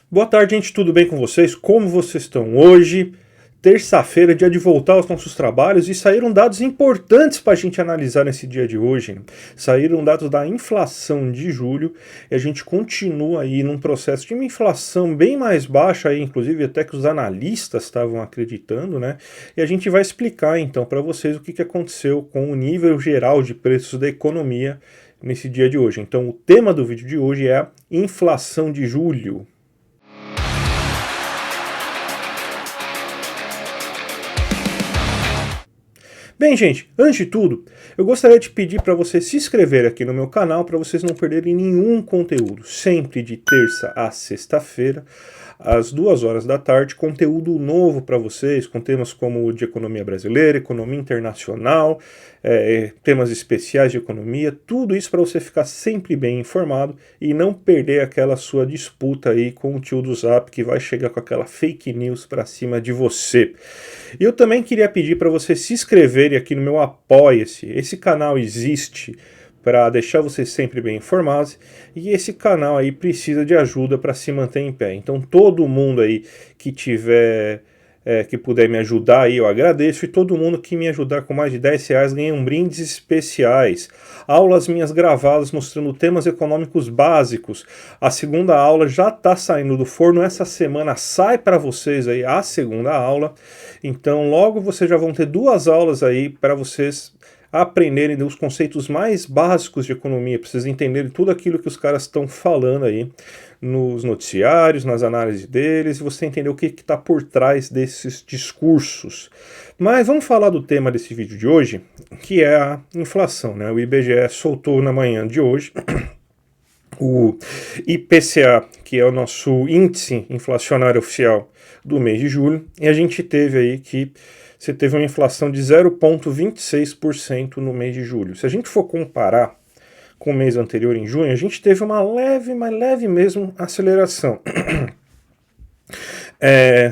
Boa tarde, gente. Tudo bem com vocês? Como vocês estão hoje? Terça-feira, dia de voltar aos nossos trabalhos, e saíram dados importantes para a gente analisar nesse dia de hoje, né? Saíram dados da inflação de julho e a gente continua aí num processo de uma inflação bem mais baixa, aí, inclusive até que os analistas estavam acreditando, né? E a gente vai explicar então para vocês o que aconteceu com o nível geral de preços da economia nesse dia de hoje. Então, o tema do vídeo de hoje é a inflação de julho. Bem, gente, antes de tudo, eu gostaria de pedir para você se inscrever aqui no meu canal para vocês não perderem nenhum conteúdo. Sempre de terça a sexta-feira, às 2 horas da tarde, conteúdo novo para vocês, com temas como de economia brasileira, economia internacional, temas especiais de economia, tudo isso para você ficar sempre bem informado e não perder aquela sua disputa aí com o tio do Zap que vai chegar com aquela fake news para cima de você. E eu também queria pedir para você se inscreverem aqui no meu Apoia-se. Esse canal existe para deixar vocês sempre bem informados, e esse canal aí precisa de ajuda para se manter em pé. Então todo mundo aí que tiver, que puder me ajudar aí, eu agradeço, e todo mundo que me ajudar com mais de R$10 ganha brindes especiais. Aulas minhas gravadas mostrando temas econômicos básicos. A segunda aula já está saindo do forno, essa semana sai para vocês aí a segunda aula, então logo vocês já vão ter 2 aulas aí para vocês aprenderem os conceitos mais básicos de economia, para vocês entenderem tudo aquilo que os caras estão falando aí nos noticiários, nas análises deles, e você entender o que está por trás desses discursos. Mas vamos falar do tema desse vídeo de hoje, que é a inflação, né? O IBGE soltou na manhã de hoje o IPCA, que é o nosso índice inflacionário oficial do mês de julho, e a gente teve aí que você teve uma inflação de 0,26% no mês de julho. Se a gente for comparar com o mês anterior, em junho, a gente teve uma leve mesmo aceleração.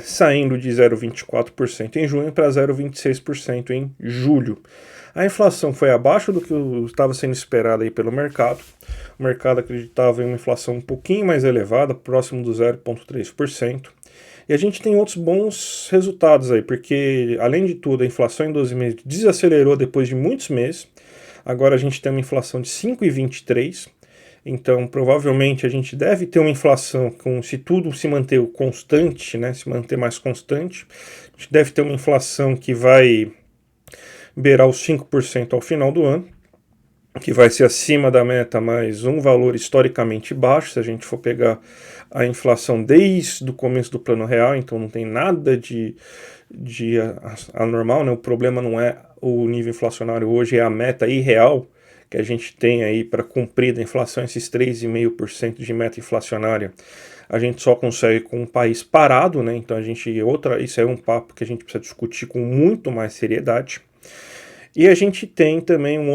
Saindo de 0,24% em junho para 0,26% em julho. A inflação foi abaixo do que estava sendo esperado aí pelo mercado. O mercado acreditava em uma inflação um pouquinho mais elevada, próximo do 0,3%. E a gente tem outros bons resultados aí, porque, além de tudo, a inflação em 12 meses desacelerou depois de muitos meses. Agora a gente tem uma inflação de 5,23%. Então, provavelmente, a gente deve ter uma inflação, se tudo se manter constante, né, se manter mais constante, a gente deve ter uma inflação que vai beirar os 5% ao final do ano, que vai ser acima da meta, mas um valor historicamente baixo, se a gente for pegar a inflação desde o começo do Plano Real, então não tem nada de anormal, né? O problema não é o nível inflacionário hoje, é a meta irreal que a gente tem aí para cumprir da inflação, esses 3,5% de meta inflacionária. A gente só consegue com um país parado, né? Então isso é um papo que a gente precisa discutir com muito mais seriedade. E a gente tem também uma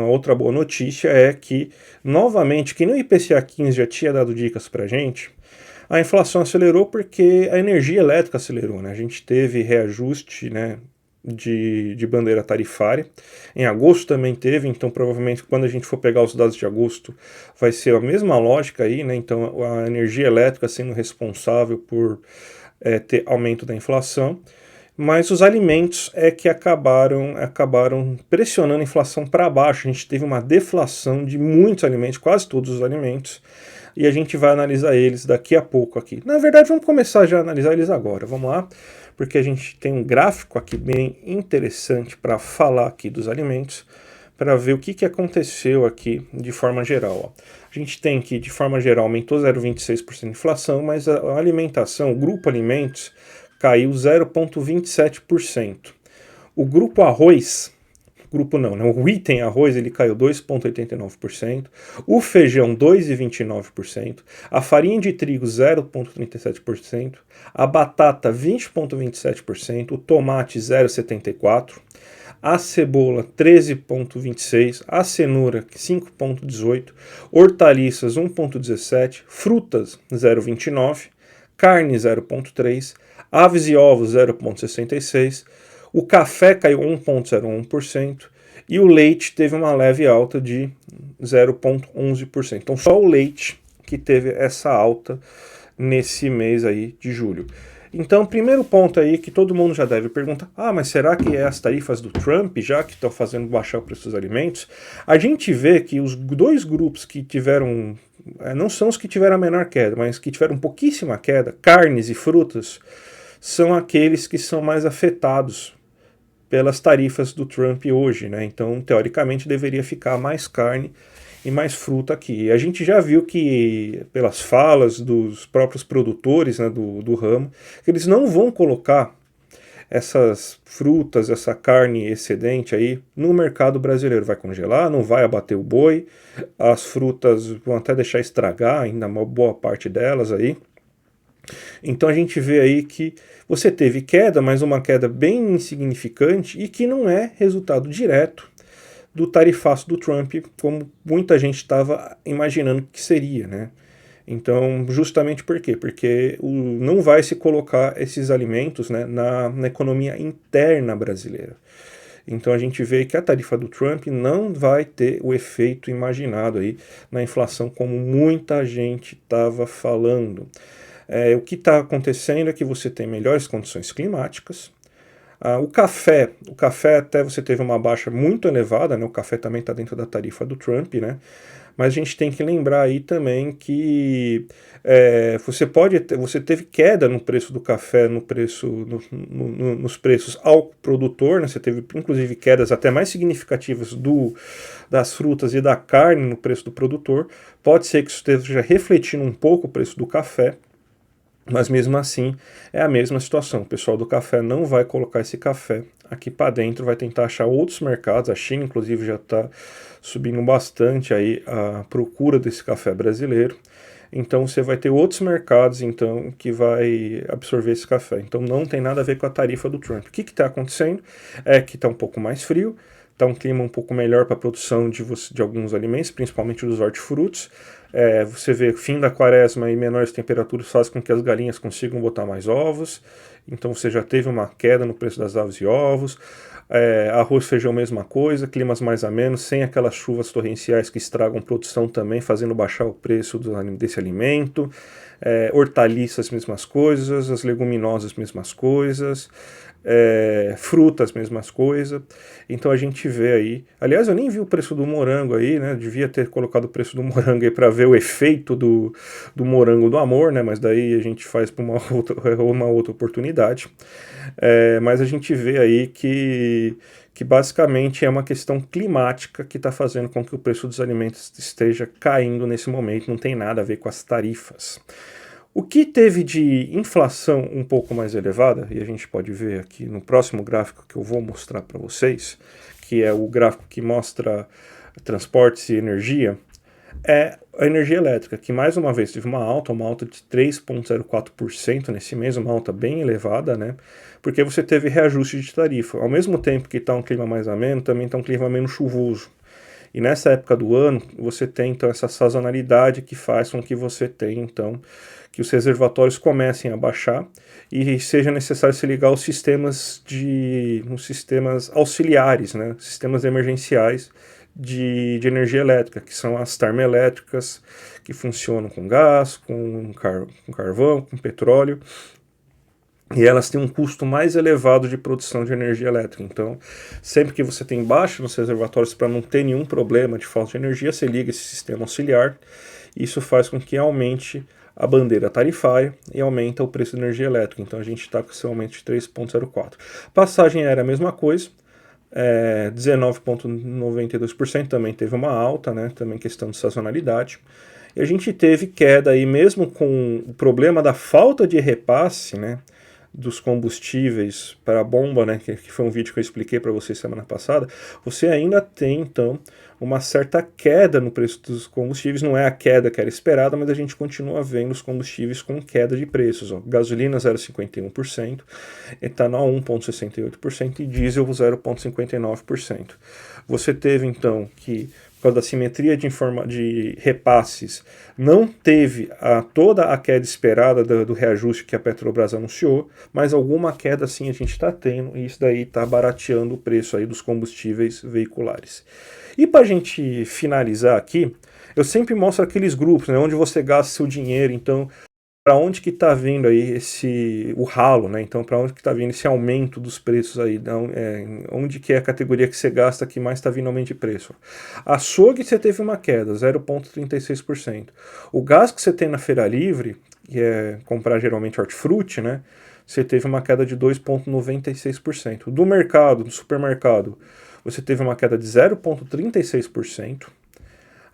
outra boa notícia, é que, novamente, que no IPCA 15 já tinha dado dicas para a gente, a inflação acelerou porque a energia elétrica acelerou, né? A gente teve reajuste, né, de bandeira tarifária. Em agosto também teve, então provavelmente quando a gente for pegar os dados de agosto vai ser a mesma lógica aí, né? Então a energia elétrica sendo responsável por ter aumento da inflação. Mas os alimentos é que acabaram pressionando a inflação para baixo. A gente teve uma deflação de muitos alimentos, quase todos os alimentos, e a gente vai analisar eles daqui a pouco aqui. Na verdade, vamos começar já a analisar eles agora, vamos lá, porque a gente tem um gráfico aqui bem interessante para falar aqui dos alimentos, para ver o que aconteceu aqui de forma geral. Ó. A gente tem que, de forma geral, aumentou 0,26% de inflação, mas a alimentação, o grupo alimentos, caiu 0,27%. O grupo arroz, o item arroz, ele caiu 2,89%, o feijão 2,29%, a farinha de trigo 0,37%, a batata 20,27%, o tomate 0,74%, a cebola 13,26%, a cenoura 5,18%, hortaliças 1,17%, frutas 0,29%, carne 0,3%, aves e ovos 0,66%, o café caiu 1,01% e o leite teve uma leve alta de 0,11%. Então só o leite que teve essa alta nesse mês aí de julho. Então, primeiro ponto aí que todo mundo já deve perguntar, mas será que é as tarifas do Trump já que estão fazendo baixar o preço dos alimentos? A gente vê que os dois grupos que tiveram, não são os que tiveram a menor queda, mas que tiveram pouquíssima queda, carnes e frutas, são aqueles que são mais afetados pelas tarifas do Trump hoje, né? Então, teoricamente, deveria ficar mais carne e mais fruta aqui. E a gente já viu que, pelas falas dos próprios produtores, né, do ramo, que eles não vão colocar essas frutas, essa carne excedente aí no mercado brasileiro. Vai congelar, não vai abater o boi, as frutas vão até deixar estragar, ainda uma boa parte delas aí. Então a gente vê aí que você teve queda, mas uma queda bem insignificante e que não é resultado direto do tarifaço do Trump, como muita gente estava imaginando que seria, né? Então, justamente por quê? Porque não vai se colocar esses alimentos, né, na economia interna brasileira. Então a gente vê que a tarifa do Trump não vai ter o efeito imaginado aí na inflação, como muita gente estava falando. O que está acontecendo é que você tem melhores condições climáticas. O café até você teve uma baixa muito elevada, né? O café também está dentro da tarifa do Trump, né? Mas a gente tem que lembrar aí também que você teve queda no preço do café, nos preços ao produtor, né? Você teve inclusive quedas até mais significativas das frutas e da carne no preço do produtor. Pode ser que isso esteja refletindo um pouco o preço do café, mas mesmo assim é a mesma situação. O pessoal do café não vai colocar esse café aqui para dentro, vai tentar achar outros mercados. A China, inclusive, já está subindo bastante aí a procura desse café brasileiro. Então você vai ter outros mercados então que vai absorver esse café. Então não tem nada a ver com a tarifa do Trump. O que está acontecendo é que está um pouco mais frio, está um clima um pouco melhor para a produção de alguns alimentos, principalmente dos hortifrutos. Você vê fim da quaresma e menores temperaturas fazem com que as galinhas consigam botar mais ovos. Então você já teve uma queda no preço das aves e ovos. Arroz, feijão, mesma coisa, climas mais amenos, sem aquelas chuvas torrenciais que estragam produção também, fazendo baixar o preço desse alimento. Hortaliças, mesmas coisas, as leguminosas, mesmas coisas. Frutas, mesmas coisas. Então a gente vê aí, aliás, eu nem vi o preço do morango aí, né? Devia ter colocado o preço do morango aí para ver o efeito do morango do amor, né? Mas daí a gente faz para uma outra oportunidade. Mas a gente vê aí que basicamente é uma questão climática que está fazendo com que o preço dos alimentos esteja caindo nesse momento, não tem nada a ver com as tarifas. O que teve de inflação um pouco mais elevada, e a gente pode ver aqui no próximo gráfico que eu vou mostrar para vocês, que é o gráfico que mostra transportes e energia, é a energia elétrica, que mais uma vez teve uma alta de 3,04% nesse mês, uma alta bem elevada, né? Porque você teve reajuste de tarifa. Ao mesmo tempo que está um clima mais ameno, também está um clima menos chuvoso. E nessa época do ano, você tem então essa sazonalidade que faz com que você tenha então que os reservatórios comecem a baixar e seja necessário se ligar aos sistemas auxiliares, né? Sistemas emergenciais de energia elétrica, que são as termoelétricas, que funcionam com gás, com carvão, com petróleo. E elas têm um custo mais elevado de produção de energia elétrica. Então, sempre que você tem baixa nos reservatórios, para não ter nenhum problema de falta de energia, você liga esse sistema auxiliar. Isso faz com que aumente a bandeira tarifária e aumenta o preço de energia elétrica. Então, a gente está com esse aumento de 3,04%. Passagem aérea, a mesma coisa. 19,92% também teve uma alta, né? Também questão de sazonalidade. E a gente teve queda aí, mesmo com o problema da falta de repasse, né? Dos combustíveis para a bomba, né, que foi um vídeo que eu expliquei para vocês semana passada, você ainda tem, então, uma certa queda no preço dos combustíveis. Não é a queda que era esperada, mas a gente continua vendo os combustíveis com queda de preços. Gasolina 0,51%, etanol 1,68% e diesel 0,59%. Você teve, então, que por causa da simetria de repasses, não teve toda a queda esperada do reajuste que a Petrobras anunciou, mas alguma queda sim a gente está tendo, e isso daí está barateando o preço aí dos combustíveis veiculares. E para a gente finalizar aqui, eu sempre mostro aqueles grupos, né, onde você gasta seu dinheiro, então para onde que está vindo aí o ralo, né? Então para onde que está vindo esse aumento dos preços aí? Onde que é a categoria que você gasta que mais está vindo aumento de preço? Açougue você teve uma queda, 0,36%. O gás que você tem na feira livre, que é comprar geralmente hortifruti, né? Você teve uma queda de 2,96%. Do mercado, do supermercado, você teve uma queda de 0,36%.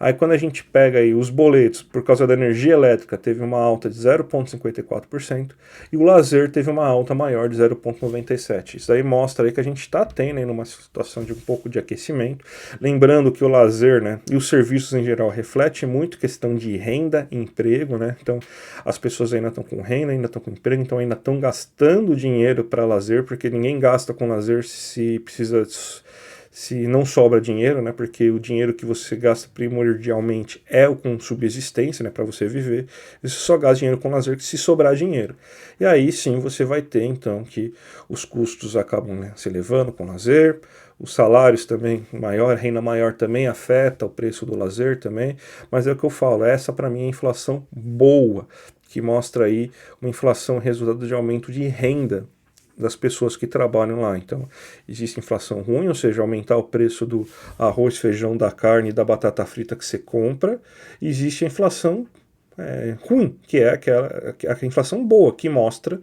Aí quando a gente pega aí os boletos, por causa da energia elétrica, teve uma alta de 0,54% e o lazer teve uma alta maior de 0,97%. Isso aí mostra aí que a gente está tendo aí numa situação de um pouco de aquecimento. Lembrando que o lazer, né, e os serviços em geral reflete muito questão de renda e emprego, né? Então as pessoas ainda estão com renda, ainda estão com emprego, então ainda estão gastando dinheiro para lazer, porque ninguém gasta com lazer se não sobra dinheiro, né? Porque o dinheiro que você gasta primordialmente é o com subsistência, né? Para você viver. Você só gasta dinheiro com lazer se sobrar dinheiro. E aí sim você vai ter então que os custos acabam, né, se elevando com lazer. Os salários também maior, a renda maior também afeta o preço do lazer também. Mas é o que eu falo, essa para mim é a inflação boa, que mostra aí uma inflação resultado de aumento de renda das pessoas que trabalham lá. Então, existe inflação ruim, ou seja, aumentar o preço do arroz, feijão, da carne e da batata frita que você compra. Existe a inflação ruim, que é a inflação boa, que mostra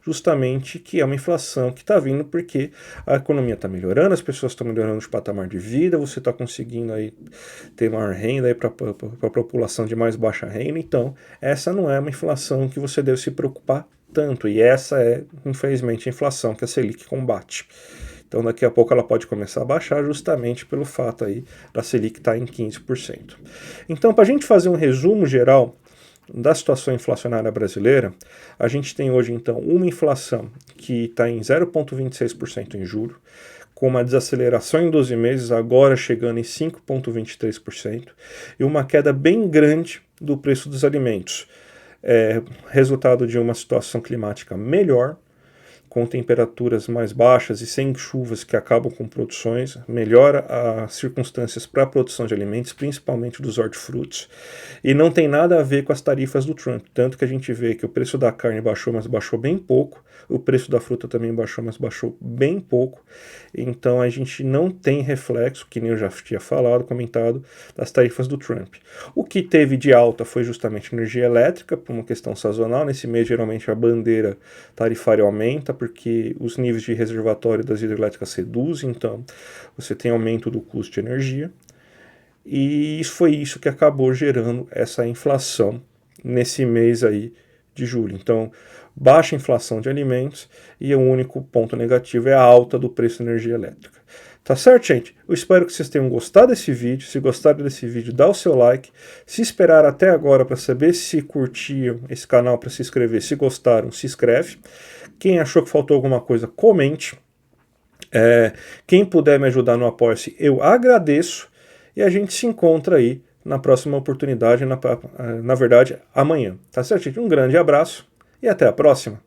justamente que é uma inflação que está vindo porque a economia está melhorando, as pessoas estão melhorando de patamar de vida, você está conseguindo aí ter maior renda para a população de mais baixa renda. Então, essa não é uma inflação que você deve se preocupar tanto, e essa é, infelizmente, a inflação que a Selic combate. Então daqui a pouco ela pode começar a baixar justamente pelo fato aí da Selic estar em 15%. Então, para a gente fazer um resumo geral da situação inflacionária brasileira, a gente tem hoje então uma inflação que está em 0,26% em julho, com uma desaceleração em 12 meses, agora chegando em 5,23%, e uma queda bem grande do preço dos alimentos. Resultado de uma situação climática melhor, com temperaturas mais baixas e sem chuvas que acabam com produções, melhora as circunstâncias para a produção de alimentos, principalmente dos hortifrutis, e não tem nada a ver com as tarifas do Trump, tanto que a gente vê que o preço da carne baixou, mas baixou bem pouco, o preço da fruta também baixou, mas baixou bem pouco, então a gente não tem reflexo, que nem eu já tinha falado, comentado, das tarifas do Trump. O que teve de alta foi justamente energia elétrica, por uma questão sazonal. Nesse mês geralmente a bandeira tarifária aumenta, porque os níveis de reservatório das hidrelétricas reduzem, então você tem aumento do custo de energia. E foi isso que acabou gerando essa inflação nesse mês aí de julho. Então, baixa inflação de alimentos e o único ponto negativo é a alta do preço da energia elétrica. Tá certo, gente? Eu espero que vocês tenham gostado desse vídeo. Se gostaram desse vídeo, dá o seu like. Se esperaram até agora para saber se curtiam esse canal, para se inscrever, se gostaram, se inscreve. Quem achou que faltou alguma coisa, comente. Quem puder me ajudar no Apoia-se, eu agradeço. E a gente se encontra aí na próxima oportunidade, na verdade, amanhã. Tá certo, gente? Um grande abraço e até a próxima.